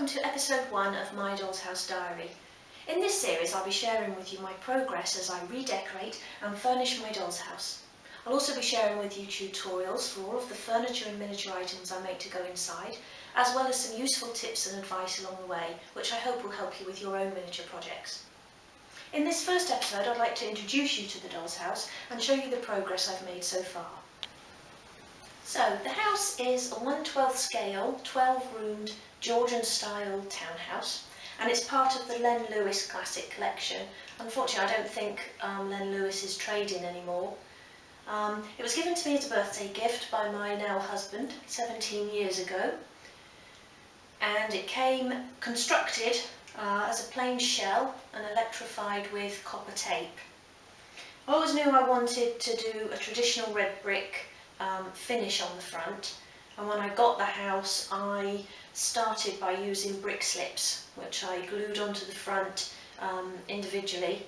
welcome to episode 1 of My Doll's House Diary. In this series I'll be sharing with you my progress as I redecorate and furnish my doll's house. I'll also be sharing with you tutorials for all of the furniture and miniature items I make to go inside, as well as some useful tips and advice along the way, which I hope will help you with your own miniature projects. In this first episode I'd like to introduce you to the doll's house and show you the progress I've made so far. So the house is a 1/12 scale, 12-roomed Georgian-style townhouse, and it's part of the Len Lewis Classic Collection. Unfortunately, I don't think Len Lewis is trading anymore. It was given to me as a birthday gift by my now husband 17 years ago, and it came constructed as a plain shell and electrified with copper tape. I always knew I wanted to do a traditional red brick finish on the front, and when I got the house I started by using brick slips, which I glued onto the front individually,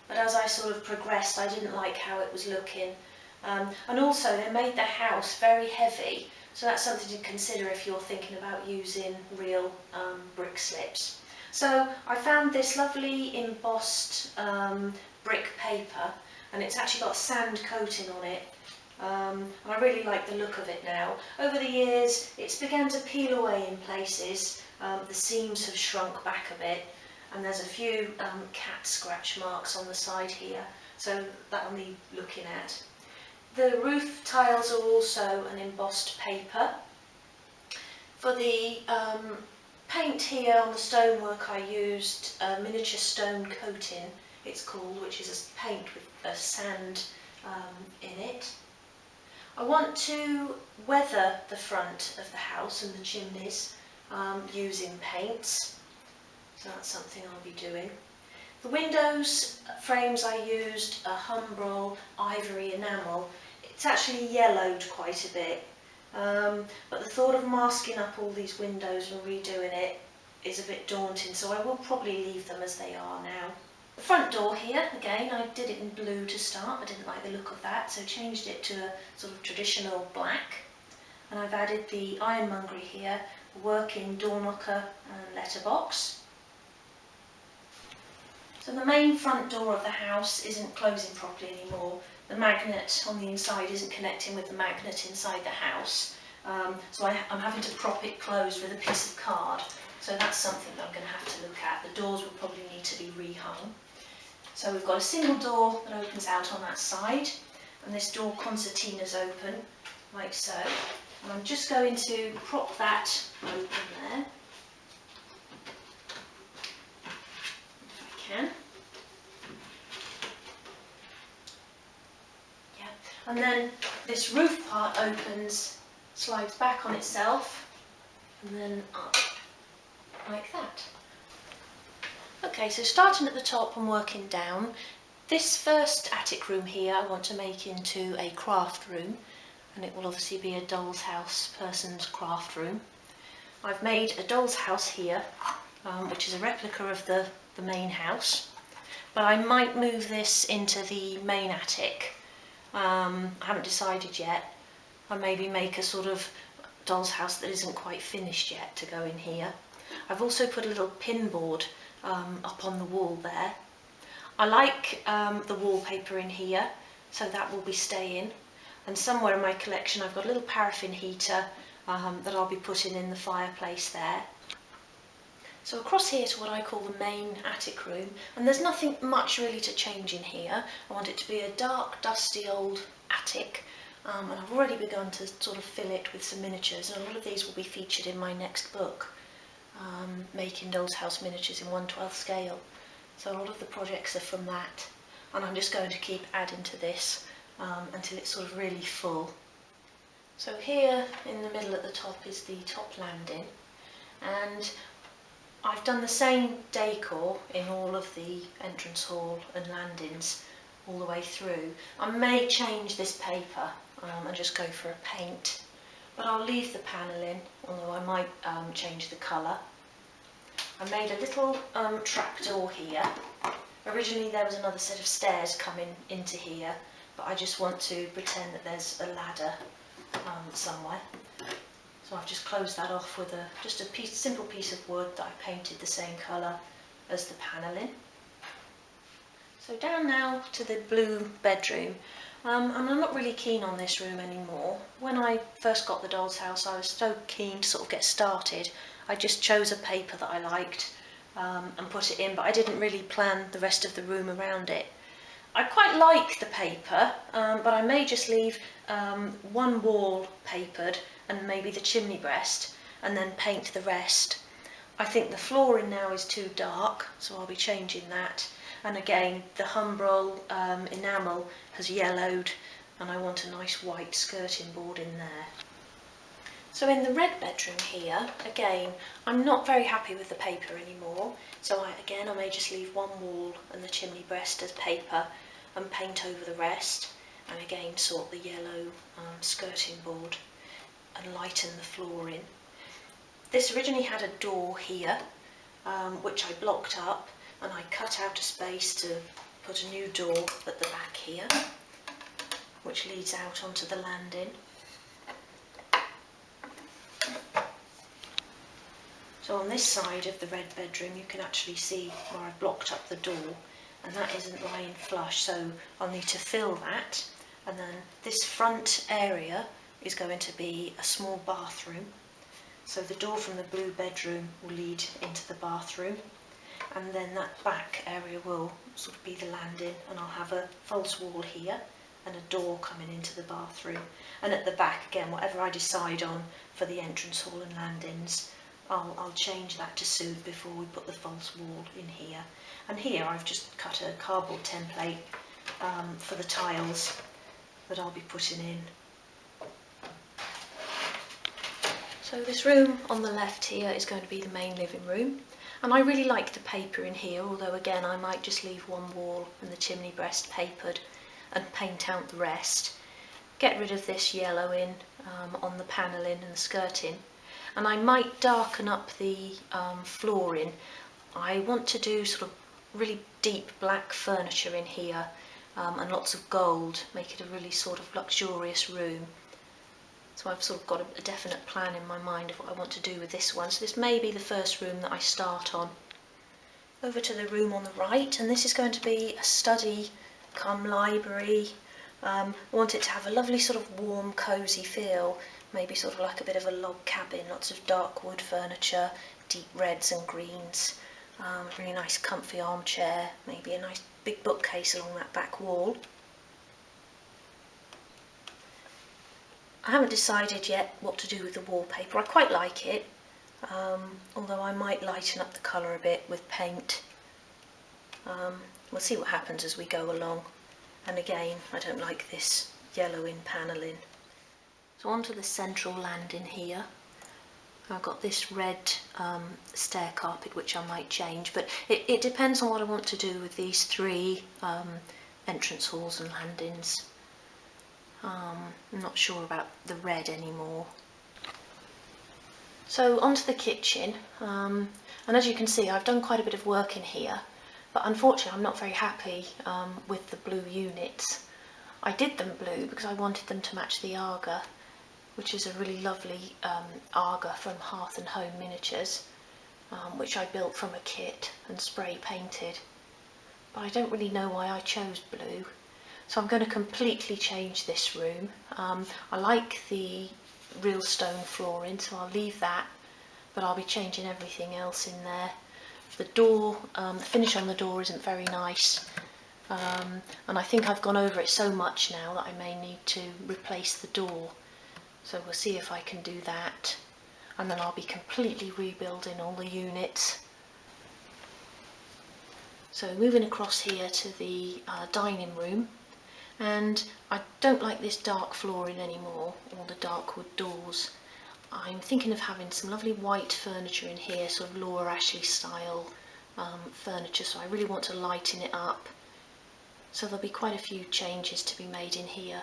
but as I sort of progressed I didn't like how it was looking, and also they made the house very heavy, so that's something to consider if you're thinking about using real brick slips. So I found this lovely embossed brick paper, and it's actually got sand coating on it. And I really like the look of it now. Over the years it's began to peel away in places, the seams have shrunk back a bit, and there's a few cat scratch marks on the side here, so that will need looking at. The roof tiles are also an embossed paper. For the paint here on the stonework I used miniature stone coating, it's called, which is a paint with a sand in it. I want to weather the front of the house and the chimneys using paints, so that's something I'll be doing. The windows frames I used a Humbrol ivory enamel. It's actually yellowed quite a bit, but the thought of masking up all these windows and redoing it is a bit daunting, so I will probably leave them as they are now. The front door here, again, I did it in blue to start. I didn't like the look of that, so changed it to a sort of traditional black. And I've added the ironmongery here, working door knocker and letterbox. So the main front door of the house isn't closing properly anymore. The magnet on the inside isn't connecting with the magnet inside the house. So I'm having to prop it closed with a piece of card. So that's something that I'm going to have to look at. The doors will probably need to be rehung. So we've got a single door that opens out on that side, and this door concertina's open, like so. And I'm just going to prop that open there, if I can. Yeah. And then this roof part opens, slides back on itself, and then up, like that. Okay, so starting at the top and working down, this first attic room here I want to make into a craft room, and it will obviously be a doll's house person's craft room. I've made a doll's house here, which is a replica of the main house, but I might move this into the main attic. I haven't decided yet. I maybe make a sort of doll's house that isn't quite finished yet to go in here. I've also put a little pin board up on the wall there. I like the wallpaper in here, so that will be staying, and somewhere in my collection I've got a little paraffin heater that I'll be putting in the fireplace there. So across here to what I call the main attic room, and there's nothing much really to change in here. I want it to be a dark, dusty old attic, and I've already begun to sort of fill it with some miniatures, and a lot of these will be featured in my next book. Making doll's house miniatures in 1/12 scale, so a lot of the projects are from that, and I'm just going to keep adding to this until it's sort of really full. So here in the middle at the top is the top landing, and I've done the same decor in all of the entrance hall and landings all the way through. I may change this paper and just go for a paint, but I'll leave the panelling, although I might change the colour. I made a little trapdoor here. Originally there was another set of stairs coming into here, but I just want to pretend that there's a ladder somewhere. So I've just closed that off with just a simple piece of wood that I painted the same colour as the panelling. So down now to the blue bedroom. And I'm not really keen on this room anymore. When I first got the doll's house, I was so keen to sort of get started. I just chose a paper that I liked and put it in, but I didn't really plan the rest of the room around it. I quite like the paper, but I may just leave one wall papered and maybe the chimney breast, and then paint the rest. I think the flooring now is too dark, so I'll be changing that. And again, the humbrol enamel has yellowed, and I want a nice white skirting board in there. So in the red bedroom here, again, I'm not very happy with the paper anymore, so I may just leave one wall and the chimney breast as paper and paint over the rest, and again sort the yellow skirting board and lighten the flooring. This originally had a door here, which I blocked up, and I cut out a space to put a new door at the back here, which leads out onto the landing. So on this side of the red bedroom you can actually see where I've blocked up the door, and that isn't lying flush, so I'll need to fill that. And then this front area is going to be a small bathroom. So the door from the blue bedroom will lead into the bathroom, and then that back area will sort of be the landing, and I'll have a false wall here and a door coming into the bathroom. And at the back, again, whatever I decide on for the entrance hall and landings, I'll change that to suit before we put the false wall in here. And here I've just cut a cardboard template for the tiles that I'll be putting in. So this room on the left here is going to be the main living room, and I really like the paper in here, although again I might just leave one wall and the chimney breast papered and paint out the rest. Get rid of this yellowing on the panelling and the skirting, and I might darken up the flooring. I want to do sort of really deep black furniture in here and lots of gold, make it a really sort of luxurious room. So I've sort of got a definite plan in my mind of what I want to do with this one. So this may be the first room that I start on. Over to the room on the right, and this is going to be a study come library. I want it to have a lovely sort of warm, cosy feel, maybe sort of like a bit of a log cabin, lots of dark wood furniture, deep reds and greens, a really nice comfy armchair, maybe a nice big bookcase along that back wall. I haven't decided yet what to do with the wallpaper. I quite like it, although I might lighten up the colour a bit with paint. We'll see what happens as we go along. And again, I don't like this yellowing panelling. So onto the central landing here. I've got this red stair carpet which I might change, but it depends on what I want to do with these three entrance halls and landings. I'm not sure about the red anymore. So onto the kitchen, and as you can see I've done quite a bit of work in here, but unfortunately I'm not very happy with the blue units. I did them blue because I wanted them to match the Aga, which is a really lovely Aga from Hearth and Home Miniatures, which I built from a kit and spray painted. But I don't really know why I chose blue. So I'm going to completely change this room. I like the real stone flooring, so I'll leave that, but I'll be changing everything else in there. The door, the finish on the door isn't very nice, and I think I've gone over it so much now that I may need to replace the door. So we'll see if I can do that, and then I'll be completely rebuilding all the units. So moving across here to the dining room. And I don't like this dark flooring anymore, or the dark wood doors. I'm thinking of having some lovely white furniture in here, sort of Laura Ashley style furniture, so I really want to lighten it up. So there'll be quite a few changes to be made in here.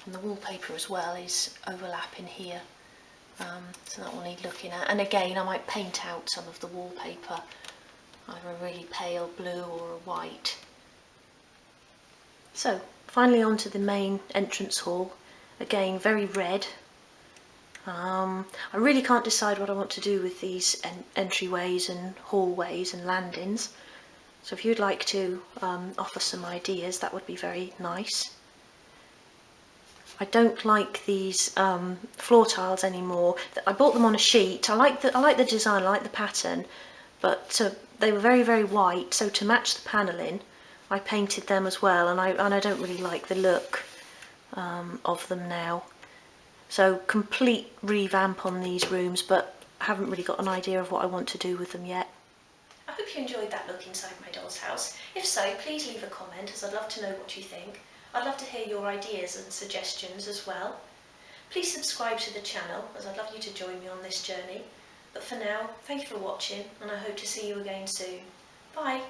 And the wallpaper as well is overlapping here, so that will need looking at. And again, I might paint out some of the wallpaper, either a really pale blue or a white. So finally onto the main entrance hall, again very red, I really can't decide what I want to do with these entryways and hallways and landings. So if you'd like to offer some ideas, that would be very nice. I don't like these floor tiles anymore. I bought them on a sheet. I like the design, I like the pattern, but they were very, very white. So to match the panelling, I painted them as well, and I don't really like the look of them now. So complete revamp on these rooms, but I haven't really got an idea of what I want to do with them yet. I hope you enjoyed that look inside my doll's house. If so, please leave a comment, as I'd love to know what you think. I'd love to hear your ideas and suggestions as well. Please subscribe to the channel, as I'd love you to join me on this journey. But for now, thank you for watching, and I hope to see you again soon. Bye!